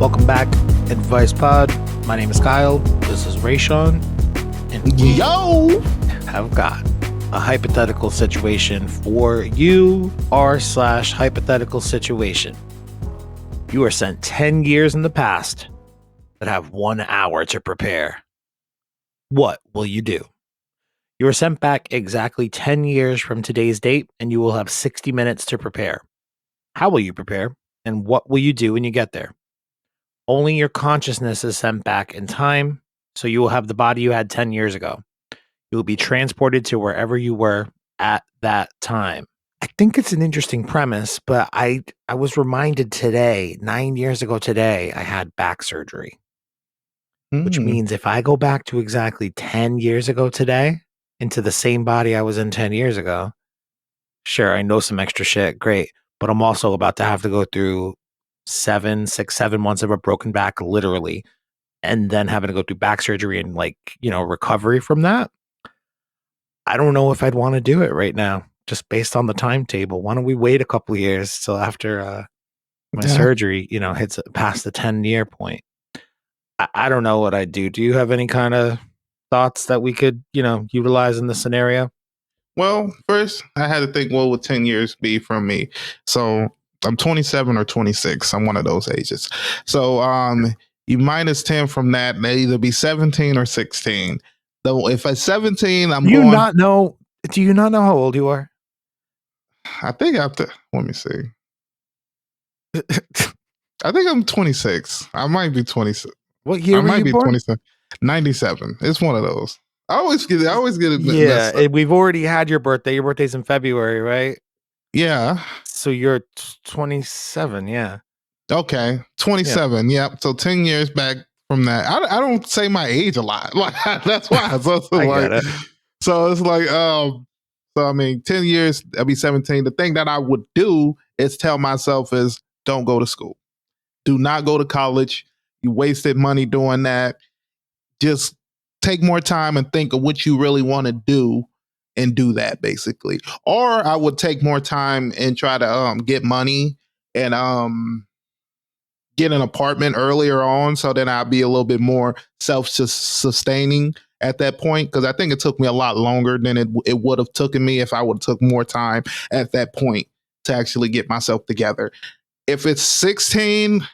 Welcome back, Advice Pod. My name is Kyle. This is Raysean. And we have got a hypothetical situation for you, r/hypothetical situation. You are sent 10 years in the past but have 1 hour to prepare. What will you do? You are sent back exactly 10 years from today's date, and you will have 60 minutes to prepare. How will you prepare, and what will you do when you get there? Only your consciousness is sent back in time, so you will have the body you had 10 years ago. You will be transported to wherever you were at that time. I think it's an interesting premise, but I was reminded today, 9 years ago today, I had back surgery, which means if I go back to exactly 10 years ago today, into the same body I was in 10 years ago, sure, I know some extra shit, great, but I'm also about to have to go through 7 months of a broken back, literally, and then having to go through back surgery and recovery from that. I don't know if I'd want to do it right now, just based on the timetable. Why don't we wait a couple of years till after my surgery, hits past the 10-year point? I don't know what I'd do. Do you have any kind of thoughts that we could, utilize in this scenario? Well, first I had to think, what would 10 years be from me? So I'm 27 or 26. I'm one of those ages. So you minus 10 from that, may either be 17 or 16. Though if at 17, Do you not know how old you are? I think after, let me see. I think I'm 26. I might be 26. What year were you born? 27. 97. It's one of those. I always get it. Yeah, we've already had your birthday. Your birthday's in February, right? Yeah. So you're 27, yeah. Okay, 27. Yep. So 10 years back from that. I don't say my age a lot. Like that's why. So it's like, so I mean, 10 years, I'll be 17. The thing that I would do is tell myself is don't go to school. Do not go to college. You wasted money doing that. Just take more time and think of what you really want to do and do that, basically. Or I would take more time and try to get money and get an apartment earlier on, so then I'll be a little bit more self-sustaining at that point, because I think it took me a lot longer than it would have taken me if I would have took more time at that point to actually get myself together. If it's 16,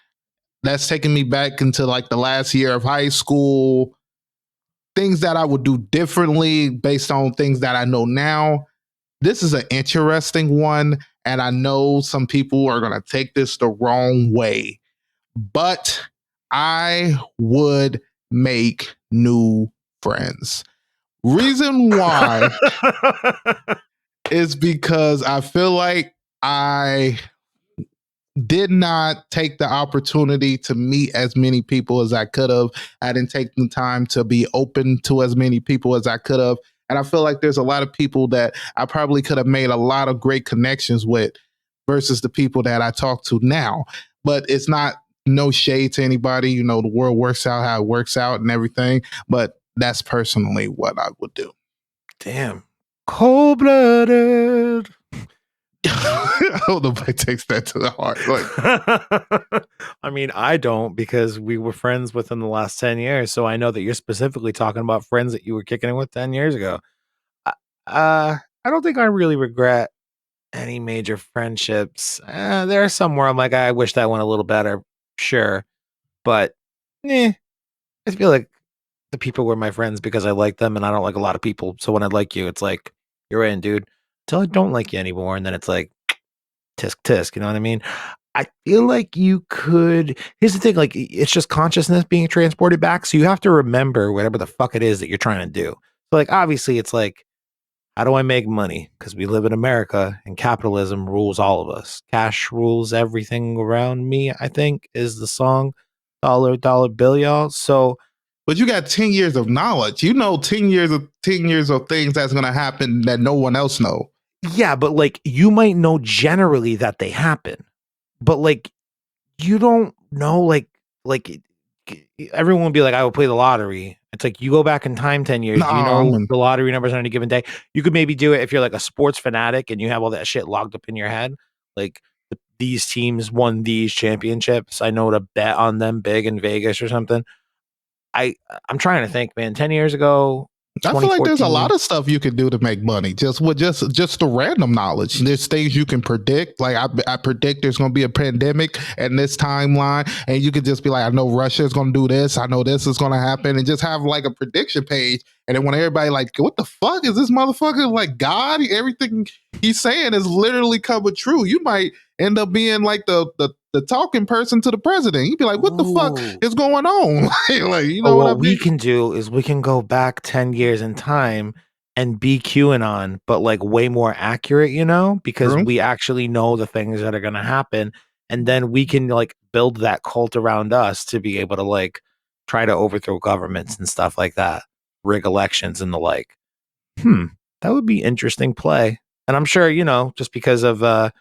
that's taking me back into like the last year of high school, things that I would do differently based on things that I know now. This is an interesting one, and I know some people are going to take this the wrong way, but I would make new friends. Reason why is because I feel like I did not take the opportunity to meet as many people as I could have. I didn't take the time to be open to as many people as I could have. And I feel like there's a lot of people that I probably could have made a lot of great connections with versus the people that I talk to now. But it's not no shade to anybody. You know, the world works out how it works out and everything. But that's personally what I would do. Damn. Cold-blooded. I don't know if I takes that to the heart. Like, I mean, I don't, because we were friends within the last 10 years. So I know that you're specifically talking about friends that you were kicking it with 10 years ago. I don't think I really regret any major friendships. There are some where I'm like, I wish that went a little better. Sure. But I feel like the people were my friends because I like them, and I don't like a lot of people. So when I like you, it's like, you're in, dude. Until I don't like you anymore. And then it's like, tisk tisk, you know what I mean? I feel like you could. Here's the thing, like, it's just consciousness being transported back. So you have to remember whatever the fuck it is that you're trying to do. So, like, obviously, it's like, how do I make money? Because we live in America and capitalism rules all of us. Cash rules everything around me, I think, is the song. Dollar, dollar bill, y'all. So, but you got 10 years of knowledge. You know 10 years of things that's going to happen that no one else know. Yeah, but like, you might know generally that they happen, but like, you don't know, like everyone will be like, I will play the lottery. It's like, you go back in time 10 years, you know the lottery numbers on any given day. You could maybe do it if you're like a sports fanatic and you have all that shit logged up in your head. Like, these teams won these championships. I know to bet on them big in Vegas or something. I'm trying to think, man. 10 years ago, I feel like there's a 2014. lot of stuff you can do to make money just with just the random knowledge. There's things you can predict. Like I predict there's going to be a pandemic in this timeline, and you could just be like, I know Russia is going to do this. I know this is going to happen, and just have like a prediction page. And then when everybody like, what the fuck is this motherfucker like God? Everything he's saying is literally coming true. You might end up being like the talking person to the president. You'd be like, what the fuck is going on? Like, you know what I mean? We can do is we can go back 10 years in time and be QAnon, but like way more accurate, because True. we actually know the things that are going to happen. And then we can like build that cult around us to be able to like try to overthrow governments and stuff like that, rig elections and the like. That would be interesting play. And I'm sure, just because of, the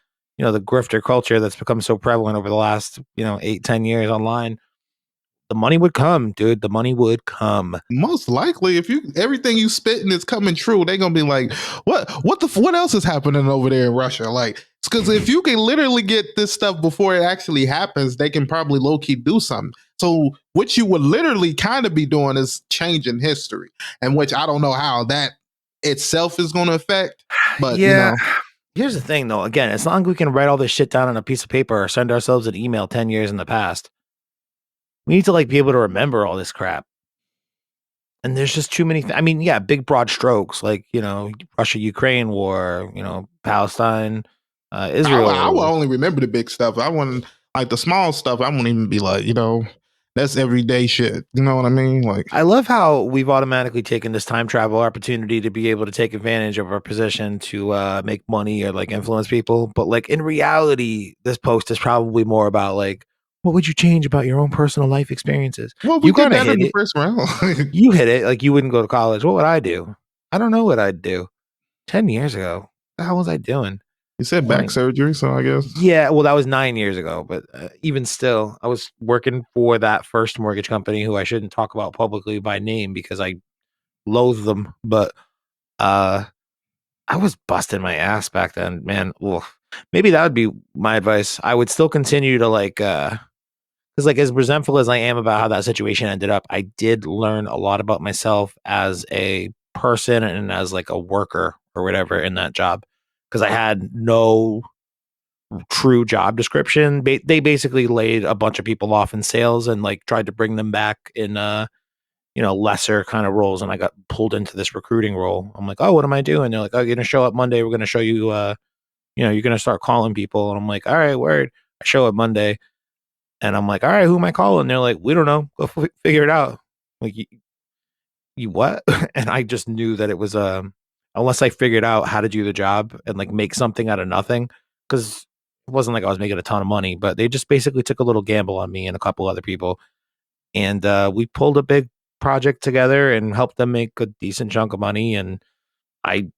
grifter culture that's become so prevalent over the last, 8-10 years online, the money would come, dude. The money would come. Most likely, if you everything you spitting is coming true, they're gonna be like, what else is happening over there in Russia? Like, because if you can literally get this stuff before it actually happens, they can probably low key do something. So what you would literally kind of be doing is changing history, and which I don't know how that itself is going to affect. But yeah. Here's the thing, though. Again, as long as we can write all this shit down on a piece of paper or send ourselves an email 10 years in the past, we need to like be able to remember all this crap. And there's just too many. I mean, yeah, big broad strokes like Russia-Ukraine war, Palestine, Israel. I will only remember the big stuff. I wouldn't like the small stuff. I wouldn't even be like, that's everyday shit. You know what I mean? Like, I love how we've automatically taken this time travel opportunity to be able to take advantage of our position to make money or like influence people. But like in reality, this post is probably more about like, what would you change about your own personal life experiences? well, we You did kind of that in hit the it. first round. You hit it. Like you wouldn't go to college. What would I do? I don't know what I'd do. 10 years ago, what the hell was I doing? You said back surgery, so I guess. Yeah, well, that was 9 years ago, but even still, I was working for that first mortgage company who I shouldn't talk about publicly by name because I loathe them, but I was busting my ass back then, man. Oof. Maybe that would be my advice. I would still continue to like because like as resentful as I am about how that situation ended up, I did learn a lot about myself as a person and as like a worker or whatever in that job because I had no true job description. They basically laid a bunch of people off in sales and like tried to bring them back in lesser kind of roles, and I got pulled into this recruiting role. I'm like, oh, what am I doing? They're like, oh, you're gonna show up Monday. We're gonna show you, you're gonna start calling people. And I'm like, all right, word. I show up Monday, and I'm like, all right, who am I calling? They're like, we don't know. Go figure it out. Like, you what? And I just knew that it was unless I figured out how to do the job and like make something out of nothing, because it wasn't like I was making a ton of money, but they just basically took a little gamble on me and a couple other people, and we pulled a big project together and helped them make a decent chunk of money. And I,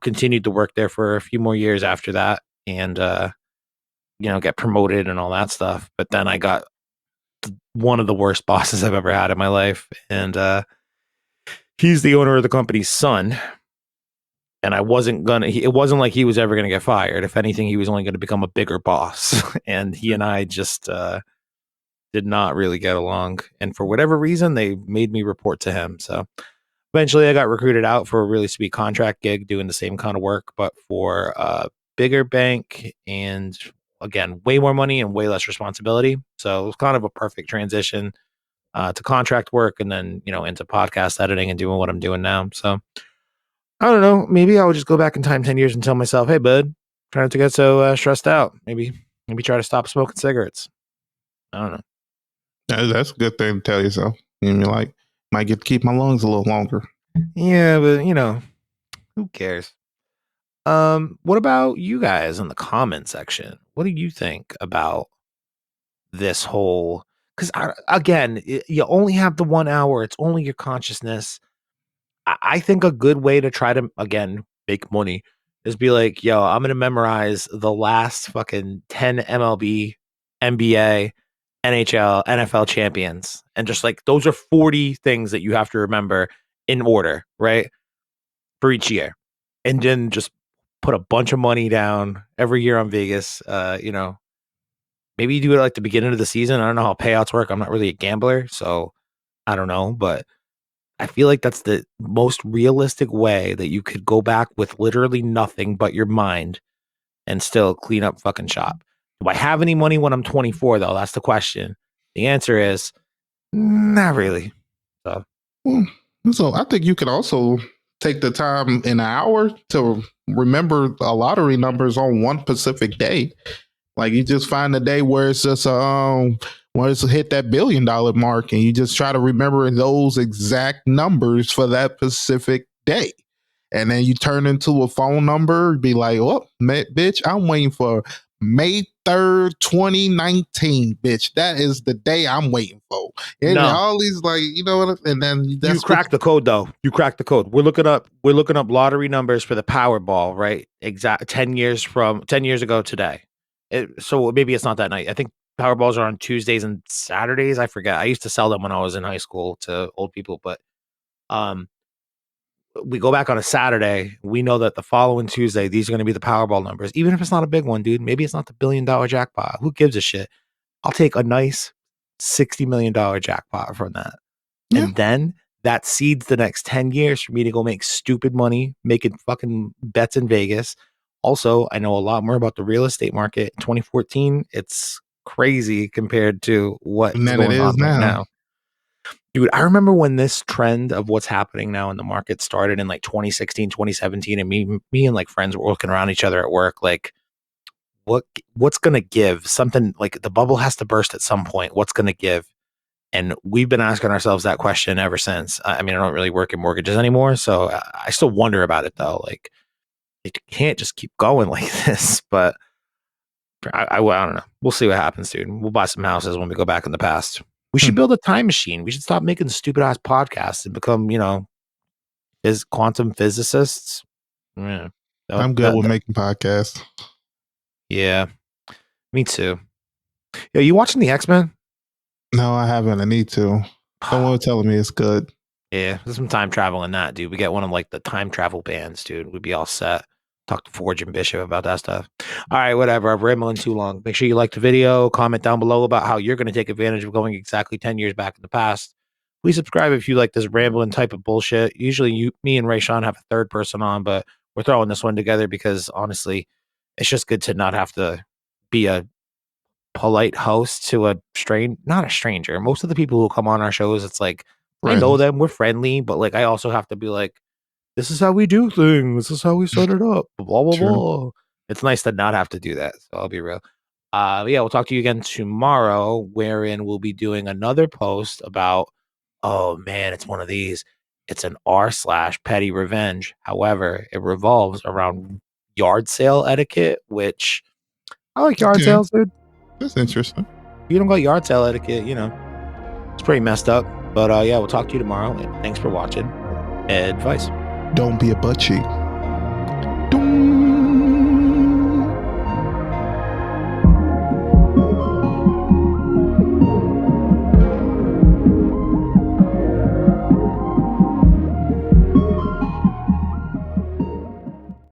continued to work there for a few more years after that, and get promoted and all that stuff. But then I got one of the worst bosses I've ever had in my life, and he's the owner of the company's son. And I wasn't gonna. It wasn't like he was ever gonna get fired. If anything, he was only going to become a bigger boss. And he and I just did not really get along. And for whatever reason, they made me report to him. So eventually I got recruited out for a really sweet contract gig doing the same kind of work, but for a bigger bank and again, way more money and way less responsibility. So it was kind of a perfect transition to contract work and then, into podcast editing and doing what I'm doing now. So I don't know. Maybe I would just go back in time 10 years and tell myself, hey, bud, try not to get so stressed out. Maybe try to stop smoking cigarettes. I don't know. That's a good thing to tell yourself. You mean like might get to keep my lungs a little longer. Yeah, but who cares? What about you guys in the comment section? What do you think about this whole? Because again, you only have the 1 hour. It's only your consciousness. I think a good way to try to again make money is be like, yo, I'm gonna memorize the last fucking 10 MLB, NBA, NHL, NFL champions, and just like those are 40 things that you have to remember in order, right? For each year, and then just put a bunch of money down every year on Vegas, Maybe you do it like the beginning of the season. I don't know how payouts work. I'm not really a gambler, so I don't know. But I feel like that's the most realistic way that you could go back with literally nothing but your mind and still clean up fucking shop. Do I have any money when I'm 24, though? That's the question. The answer is not really. So, So I think you could also take the time in an hour to remember lottery numbers on one specific day. Like you just find a day where it's just where it's hit that $1 billion mark, and you just try to remember those exact numbers for that specific day. And then you turn into a phone number, be like, "Oh, bitch, I'm waiting for May 3rd, 2019, bitch. That is the day I'm waiting for." And no, all these like, you know what? And then you that's cracked the code, though. You cracked the code. We're looking up lottery numbers for the Powerball, right? Exact 10 years ago today. So maybe it's not that night. I think Powerballs are on Tuesdays and Saturdays. I forget. I used to sell them when I was in high school to old people, but um, we go back on a Saturday. We know that the following Tuesday, these are going to be the Powerball numbers. Even if it's not a big one, dude. Maybe it's not the $1 billion jackpot. Who gives a shit? I'll take a nice $60 million jackpot from that. Yeah. And then that seeds the next 10 years for me to go make stupid money, making fucking bets in Vegas. Also, I know a lot more about the real estate market. In 2014, it's crazy compared to what And is then it going is on right now. now. Dude, I remember when this trend of what's happening now in the market started in like 2016, 2017, and me and like friends were looking around each other at work, like what's gonna give? Something like the bubble has to burst at some point. What's gonna give? And we've been asking ourselves that question ever since. I mean, I don't really work in mortgages anymore, so I still wonder about it though. Like, it can't just keep going like this. But I don't know. We'll see what happens, dude. We'll buy some houses when we go back in the past. We should build a time machine. We should stop making stupid ass podcasts and become, is quantum physicists. Yeah, I'm good with making podcasts. Yeah, me too. Yo, you watching the X-Men? No, I haven't. I need to. Someone was telling me it's good. Yeah, there's some time travel in that, dude. We get one of like the time travel bands, dude. We'd be all set. Talk to Forge and Bishop about that stuff. All right, whatever. I'm rambling too long. Make sure you like the video. Comment down below about how you're going to take advantage of going exactly 10 years back in the past. Please subscribe if you like this rambling type of bullshit. Usually, me and Raysean have a third person on, but we're throwing this one together because honestly, it's just good to not have to be a polite host to not a stranger. Most of the people who come on our shows, it's like, I know them, we're friendly, but like I also have to be like, this is how we do things. This is how we set it up. Blah blah blah. It's nice to not have to do that. So I'll be real. Yeah, we'll talk to you again tomorrow, wherein we'll be doing another post about. Oh man, it's one of these. It's an r/petty revenge. However, it revolves around yard sale etiquette, which I like yard sales, dude. That's interesting. If you don't got yard sale etiquette, it's pretty messed up. But yeah, we'll talk to you tomorrow. And thanks for watching. Advice. Don't be a butt cheek.